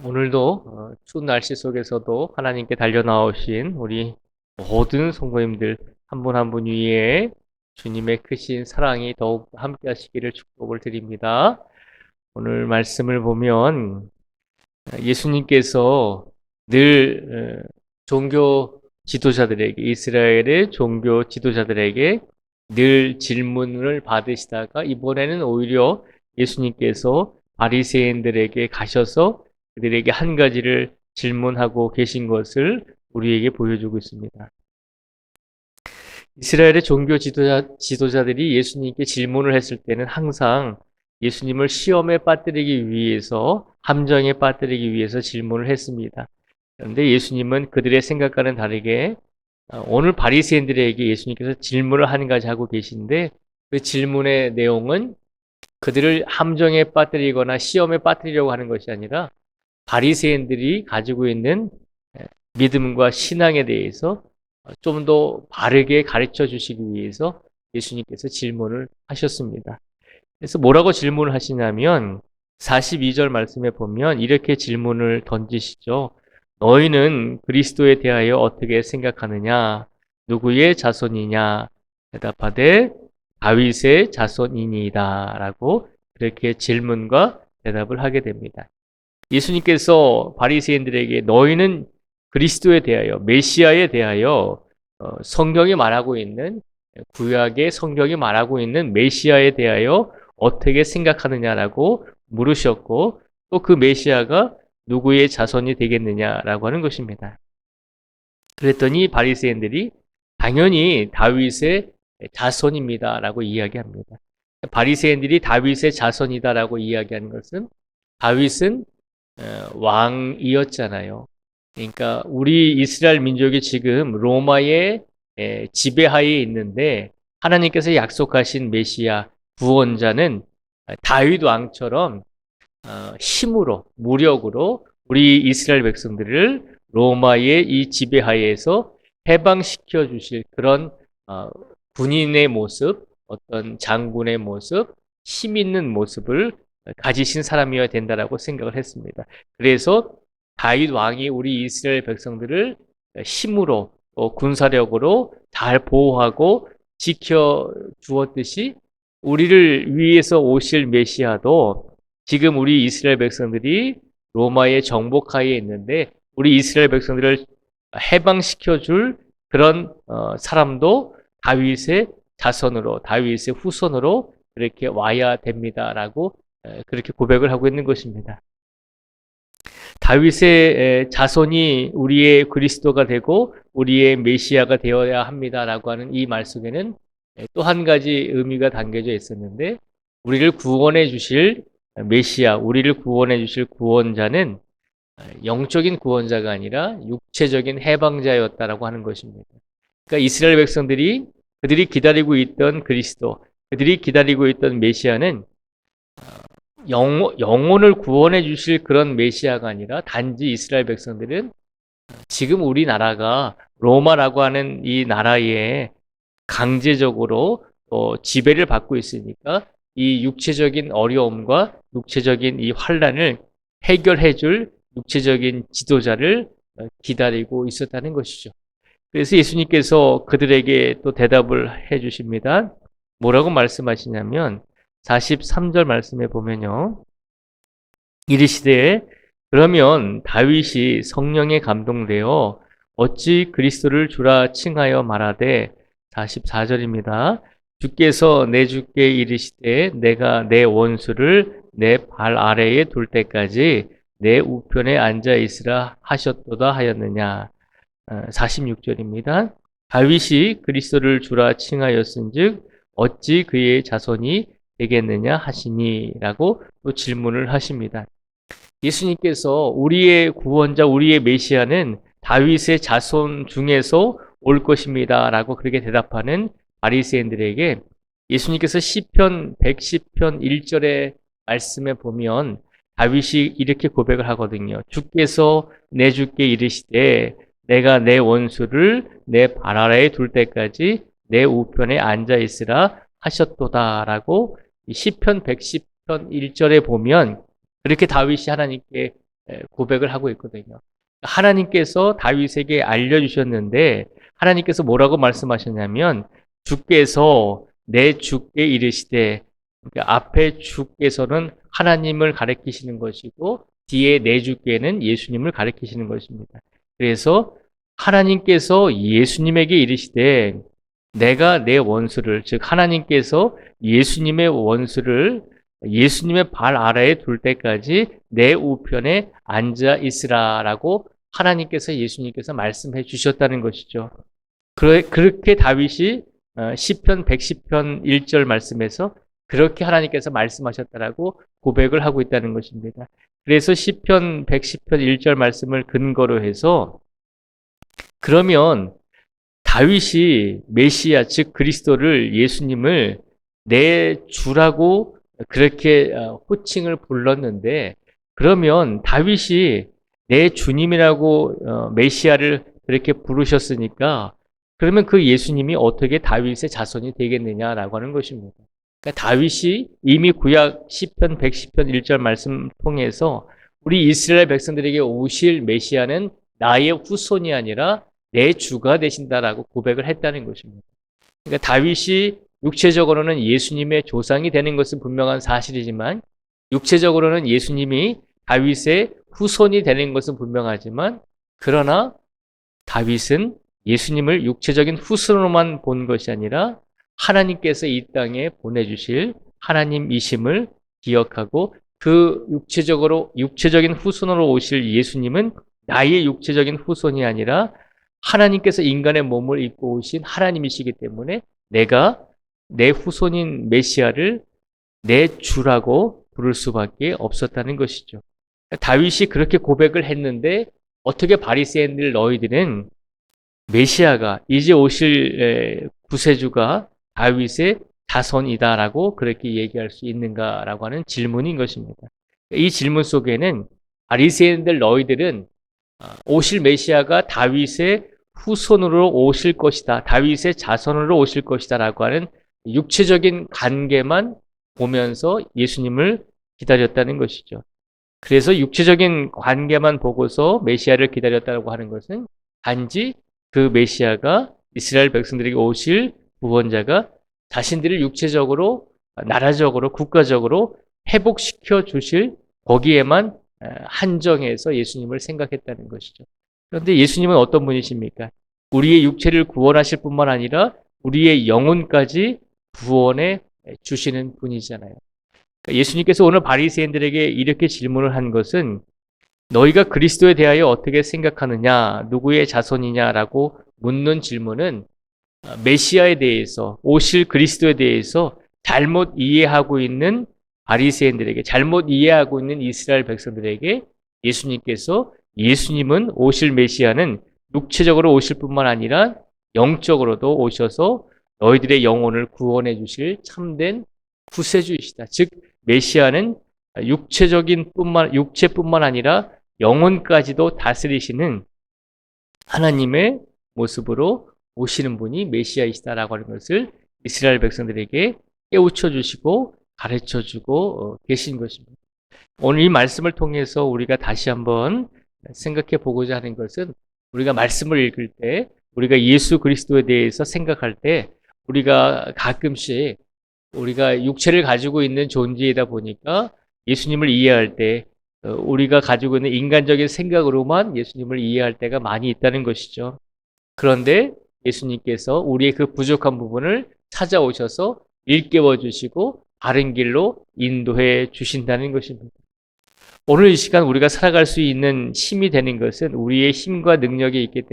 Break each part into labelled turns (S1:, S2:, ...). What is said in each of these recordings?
S1: 오늘도 추운 날씨 속에서도 하나님께 달려나오신 우리 모든 성도님들 한 분 한 분 위에 주님의 크신 사랑이 더욱 함께 하시기를 축복을 드립니다. 오늘 말씀을 보면 예수님께서 늘 종교 지도자들에게, 이스라엘의 종교 지도자들에게 늘 질문을 받으시다가 이번에는 오히려 예수님께서 바리새인들에게 가셔서 그들에게 한 가지를 질문하고 계신 것을 우리에게 보여주고 있습니다. 이스라엘의 종교 지도자들이 예수님께 질문을 했을 때는 항상 예수님을 시험에 빠뜨리기 위해서, 함정에 빠뜨리기 위해서 질문을 했습니다. 그런데 예수님은 그들의 생각과는 다르게 오늘 바리새인들에게 예수님께서 질문을 한 가지 하고 계신데, 그 질문의 내용은 그들을 함정에 빠뜨리거나 시험에 빠뜨리려고 하는 것이 아니라 바리새인들이 가지고 있는 믿음과 신앙에 대해서 좀 더 바르게 가르쳐 주시기 위해서 예수님께서 질문을 하셨습니다. 그래서 뭐라고 질문을 하시냐면 42절 말씀에 보면 이렇게 질문을 던지시죠. 너희는 그리스도에 대하여 어떻게 생각하느냐? 누구의 자손이냐? 대답하되 다윗의 자손이니이다 라고 그렇게 질문과 대답을 하게 됩니다. 예수님께서 바리새인들에게 너희는 그리스도에 대하여, 메시아에 대하여 성경이 말하고 있는, 구약의 성경이 말하고 있는 메시아에 대하여 어떻게 생각하느냐라고 물으셨고, 또 그 메시아가 누구의 자손이 되겠느냐라고 하는 것입니다. 그랬더니 바리새인들이 당연히 다윗의 자손입니다라고 이야기합니다. 바리새인들이 다윗의 자손이다라고 이야기하는 것은 다윗은 왕이었잖아요. 그러니까 우리 이스라엘 민족이 지금 로마의 지배하에 있는데 하나님께서 약속하신 메시아 구원자는 다윗 왕처럼 힘으로, 무력으로 우리 이스라엘 백성들을 로마의 이 지배하에서 해방시켜 주실 그런 군인의 모습, 어떤 장군의 모습, 힘 있는 모습을 가지신 사람이어야 된다라고 생각을 했습니다. 그래서 다윗 왕이 우리 이스라엘 백성들을 힘으로, 군사력으로 잘 보호하고 지켜 주었듯이 우리를 위해서 오실 메시아도 지금 우리 이스라엘 백성들이 로마의 정복하에 있는데 우리 이스라엘 백성들을 해방시켜 줄 그런 사람도 다윗의 자손으로, 다윗의 후손으로 그렇게 와야 됩니다라고 그렇게 고백을 하고 있는 것입니다. 다윗의 자손이 우리의 그리스도가 되고 우리의 메시아가 되어야 합니다라고 하는 이 말 속에는 또 한 가지 의미가 담겨져 있었는데, 우리를 구원해 주실 메시아, 우리를 구원해 주실 구원자는 영적인 구원자가 아니라 육체적인 해방자였다라고 하는 것입니다. 그러니까 이스라엘 백성들이 그들이 기다리고 있던 그리스도, 그들이 기다리고 있던 메시아는 영혼을 구원해 주실 그런 메시아가 아니라 단지 이스라엘 백성들은 지금 우리나라가 로마라고 하는 이 나라에 강제적으로 지배를 받고 있으니까 이 육체적인 어려움과 육체적인 이 환란을 해결해 줄 육체적인 지도자를 기다리고 있었다는 것이죠. 그래서 예수님께서 그들에게 또 대답을 해 주십니다. 뭐라고 말씀하시냐면 43절 말씀에 보면요. 이르시되 그러면 다윗이 성령에 감동되어 어찌 그리스도를 주라 칭하여 말하되 44절입니다. 주께서 내 주께 이르시되 내가 내 원수를 내 발 아래에 둘 때까지 내 우편에 앉아 있으라 하셨도다 하였느냐. 46절입니다. 다윗이 그리스도를 주라 칭하였은즉 어찌 그의 자손이 되겠느냐 하시니라고 또 질문을 하십니다. 예수님께서 우리의 구원자, 우리의 메시아는 다윗의 자손 중에서 올 것입니다라고 그렇게 대답하는 바리새인들에게 예수님께서 시편 110편 1절의 말씀에 보면 다윗이 이렇게 고백을 하거든요. 주께서 내 주께 이르시되 내가 내 원수를 내 발 아래에 둘 때까지 내 우편에 앉아 있으라 하셨도다라고 시편 110편 1절에 보면 그렇게 다윗이 하나님께 고백을 하고 있거든요. 하나님께서 다윗에게 알려주셨는데 하나님께서 뭐라고 말씀하셨냐면 주께서 내 주께 이르시되, 그러니까 앞에 주께서는 하나님을 가리키시는 것이고 뒤에 내 주께는 예수님을 가리키시는 것입니다. 그래서 하나님께서 예수님에게 이르시되 내가 내 원수를, 즉 하나님께서 예수님의 원수를 예수님의 발 아래에 둘 때까지 내 우편에 앉아 있으라라고 하나님께서 예수님께서 말씀해 주셨다는 것이죠. 그렇게 다윗이 시편 110편 1절 말씀에서 그렇게 하나님께서 말씀하셨다라고 고백을 하고 있다는 것입니다. 그래서 시편 110편 1절 말씀을 근거로 해서 그러면 다윗이 메시아 즉 그리스도를 예수님을 내 주라고 그렇게 호칭을 불렀는데 그러면 다윗이 내 주님이라고 메시아를 그렇게 부르셨으니까 그러면 그 예수님이 어떻게 다윗의 자손이 되겠느냐라고 하는 것입니다. 그러니까 다윗이 이미 구약 시편 110편 1절 말씀 통해서 우리 이스라엘 백성들에게 오실 메시아는 나의 후손이 아니라 내 주가 되신다라고 고백을 했다는 것입니다. 그러니까 다윗이 육체적으로는 예수님의 조상이 되는 것은 분명한 사실이지만 육체적으로는 예수님이 다윗의 후손이 되는 것은 분명하지만 그러나 다윗은 예수님을 육체적인 후손으로만 본 것이 아니라 하나님께서 이 땅에 보내주실 하나님이심을 기억하고 그 육체적인 후손으로 오실 예수님은 나의 육체적인 후손이 아니라 하나님께서 인간의 몸을 입고 오신 하나님이시기 때문에 내가 내 후손인 메시아를 내 주라고 부를 수밖에 없었다는 것이죠. 다윗이 그렇게 고백을 했는데 어떻게 바리새인들 너희들은 메시아가 이제 오실 구세주가 다윗의 자손이다라고 그렇게 얘기할 수 있는가라고 하는 질문인 것입니다. 이 질문 속에는 바리새인들 너희들은 오실 메시아가 다윗의 후손으로 오실 것이다. 다윗의 자손으로 오실 것이다. 라고 하는 육체적인 관계만 보면서 예수님을 기다렸다는 것이죠. 그래서 육체적인 관계만 보고서 메시아를 기다렸다고 하는 것은 단지 그 메시아가 이스라엘 백성들에게 오실 구원자가 자신들을 육체적으로, 나라적으로, 국가적으로 회복시켜 주실 거기에만 한정해서 예수님을 생각했다는 것이죠. 그런데 예수님은 어떤 분이십니까? 우리의 육체를 구원하실 뿐만 아니라 우리의 영혼까지 구원해 주시는 분이잖아요. 그러니까 예수님께서 오늘 바리새인들에게 이렇게 질문을 한 것은 너희가 그리스도에 대하여 어떻게 생각하느냐, 누구의 자손이냐라고 묻는 질문은 메시아에 대해서, 오실 그리스도에 대해서 잘못 이해하고 있는 바리새인들에게, 잘못 이해하고 있는 이스라엘 백성들에게 예수님께서 예수님은 오실 메시아는 육체적으로 오실 뿐만 아니라 영적으로도 오셔서 너희들의 영혼을 구원해 주실 참된 구세주이시다. 즉 메시아는 육체뿐만 아니라 영혼까지도 다스리시는 하나님의 모습으로 오시는 분이 메시아이시다라고 하는 것을 이스라엘 백성들에게 깨우쳐 주시고 가르쳐 주고 계신 것입니다. 오늘 이 말씀을 통해서 우리가 다시 한번 생각해 보고자 하는 것은 우리가 말씀을 읽을 때 우리가 예수 그리스도에 대해서 생각할 때 우리가 가끔씩 우리가 육체를 가지고 있는 존재이다 보니까 예수님을 이해할 때 우리가 가지고 있는 인간적인 생각으로만 예수님을 이해할 때가 많이 있다는 것이죠. 그런데 예수님께서 우리의 그 부족한 부분을 찾아오셔서 일깨워 주시고 바른 길로 인도해 주신다는 것입니다. 오늘 이 시간 우리가 살아갈 수 있는 힘이 되는 것은 우리의 힘과 능력이 있기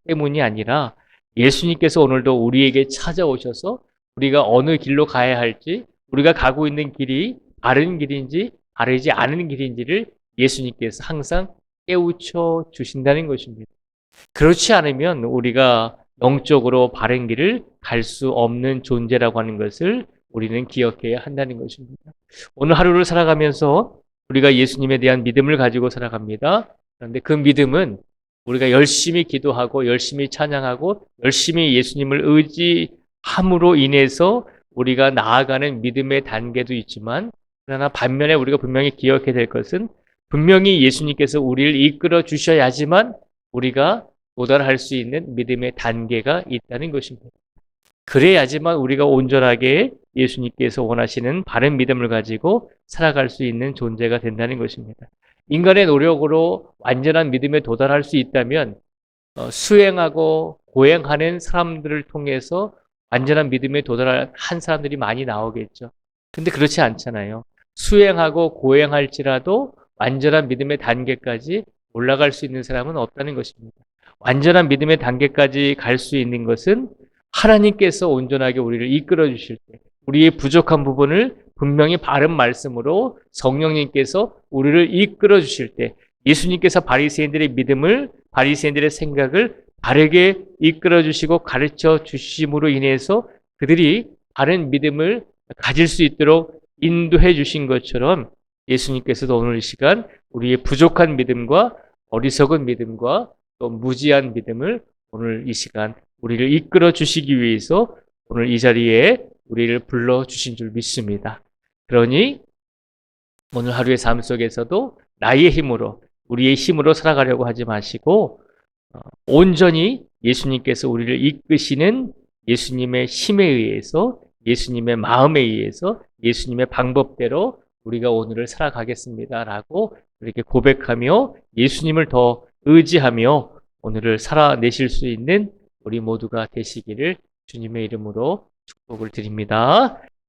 S1: 때문이 아니라 예수님께서 오늘도 우리에게 찾아오셔서 우리가 어느 길로 가야 할지, 우리가 가고 있는 길이 바른 길인지 바르지 않은 길인지를 예수님께서 항상 깨우쳐 주신다는 것입니다. 그렇지 않으면 우리가 영적으로 바른 길을 갈 수 없는 존재라고 하는 것을 우리는 기억해야 한다는 것입니다. 오늘 하루를 살아가면서 우리가 예수님에 대한 믿음을 가지고 살아갑니다. 그런데 그 믿음은 우리가 열심히 기도하고 열심히 찬양하고 열심히 예수님을 의지함으로 인해서 우리가 나아가는 믿음의 단계도 있지만 그러나 반면에 우리가 분명히 기억해야 될 것은 분명히 예수님께서 우리를 이끌어 주셔야지만 우리가 도달할 수 있는 믿음의 단계가 있다는 것입니다. 그래야지만 우리가 온전하게 예수님께서 원하시는 바른 믿음을 가지고 살아갈 수 있는 존재가 된다는 것입니다. 인간의 노력으로 완전한 믿음에 도달할 수 있다면 수행하고 고행하는 사람들을 통해서 완전한 믿음에 도달한 사람들이 많이 나오겠죠. 근데 그렇지 않잖아요. 수행하고 고행할지라도 완전한 믿음의 단계까지 올라갈 수 있는 사람은 없다는 것입니다. 완전한 믿음의 단계까지 갈 수 있는 것은 하나님께서 온전하게 우리를 이끌어 주실 때, 우리의 부족한 부분을 분명히 바른 말씀으로 성령님께서 우리를 이끌어 주실 때, 예수님께서 바리새인들의 믿음을, 바리새인들의 생각을 바르게 이끌어 주시고 가르쳐 주심으로 인해서 그들이 바른 믿음을 가질 수 있도록 인도해 주신 것처럼 예수님께서도 오늘 이 시간 우리의 부족한 믿음과 어리석은 믿음과 또 무지한 믿음을 오늘 이 시간 우리를 이끌어 주시기 위해서 오늘 이 자리에 우리를 불러 주신 줄 믿습니다. 그러니 오늘 하루의 삶 속에서도 나의 힘으로, 우리의 힘으로 살아가려고 하지 마시고 온전히 예수님께서 우리를 이끄시는 예수님의 힘에 의해서, 예수님의 마음에 의해서, 예수님의 방법대로 우리가 오늘을 살아가겠습니다라고 이렇게 고백하며 예수님을 더 의지하며 오늘을 살아내실 수 있는 우리 모두가 되시기를 주님의 이름으로 축복을 드립니다.